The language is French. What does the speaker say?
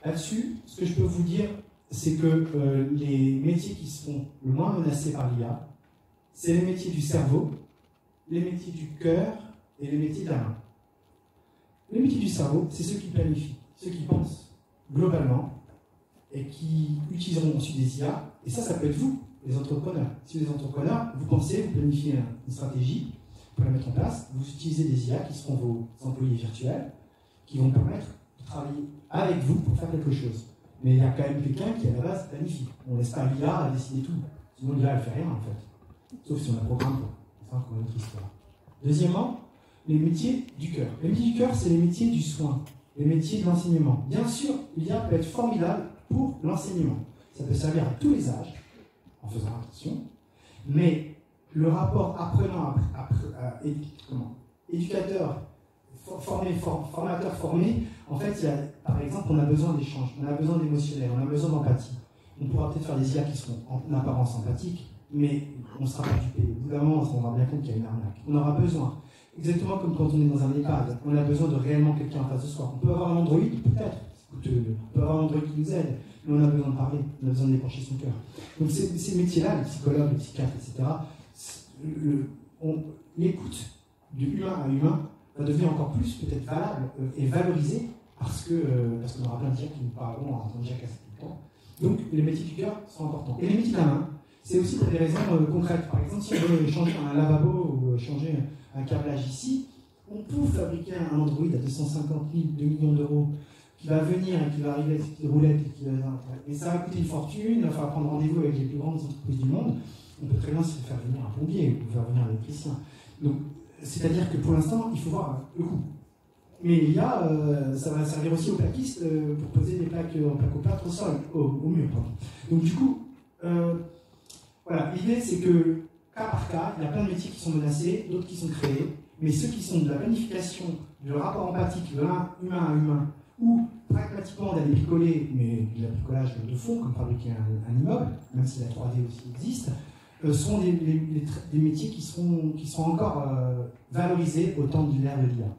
Là-dessus, ce que je peux vous dire, c'est que les métiers qui seront le moins menacés par l'IA, c'est les métiers du cerveau, les métiers du cœur et les métiers de la main. Les métiers du cerveau, c'est ceux qui planifient, ceux qui pensent globalement et qui utiliseront ensuite des IA. Et ça peut être vous, les entrepreneurs. Si vous êtes entrepreneur, vous pensez, vous planifiez une stratégie pour la mettre en place, vous utilisez des IA qui seront vos employés virtuels, qui vont permettre de travailler avec vous pour faire quelque chose. Mais il y a quand même quelqu'un qui, à la base, planifie. On ne laisse pas l'IA décider tout. Sinon, l'IA, elle fait rien, en fait. Sauf si on la programme pour. C'est encore une autre histoire. Deuxièmement, les métiers du cœur. Les métiers du cœur, c'est les métiers du soin, les métiers de l'enseignement. Bien sûr, l'IA peut être formidable pour l'enseignement. Ça peut servir à tous les âges, en faisant attention, mais le rapport apprenant, éducateur, formateur formé, en fait, par exemple, on a besoin d'échanges, on a besoin d'émotionnel, on a besoin d'empathie. On pourra peut-être faire des IA qui seront en apparence empathiques, mais on ne sera pas dupé. Au bout d'un moment, on se rendra bien compte qu'il y a une arnaque. On aura besoin, exactement comme quand on est dans un EHPAD, on a besoin de réellement quelqu'un en face de soi. On peut avoir un Android, peut-être, on peut avoir un Android qui nous aide, mais on a besoin de parler, on a besoin de déclencher son cœur. Donc ces métiers-là, les psychologues, les psychiatres, etc., l'écoute de humain à humain va devenir encore plus peut-être valable et valorisée parce qu'on aura plein de gens qui nous parleront en entendant déjà casser tout le temps. Donc les métiers du cœur sont importants. Et les métiers de la main, c'est aussi pour des raisons concrètes. Par exemple, si on veut changer un lavabo ou changer un câblage ici, on peut fabriquer un Android à 250 000, 2 millions d'euros qui va venir et qui va arriver avec ses petites roulettes et ça va coûter une fortune, il va falloir prendre rendez-vous avec les plus grandes entreprises du monde. On peut très bien se faire venir un plombier ou faire venir un électricien. Donc, c'est-à-dire que pour l'instant, il faut voir le coût. Mais l'IA, ça va servir aussi aux plaquistes pour poser des plaques en plaque-au-plâtre au sol, au mur. Pardon. Donc du coup, voilà, l'idée c'est que, cas par cas, il y a plein de métiers qui sont menacés, d'autres qui sont créés, mais ceux qui sont de la planification, du rapport empathique de l'un humain à humain, ou pragmatiquement d'aller bricoler, mais de la bricolage de fond, comme fabriquer un immeuble, même si la 3D aussi existe, sont des métiers qui seront encore valorisés au temps de l'ère de l'IA.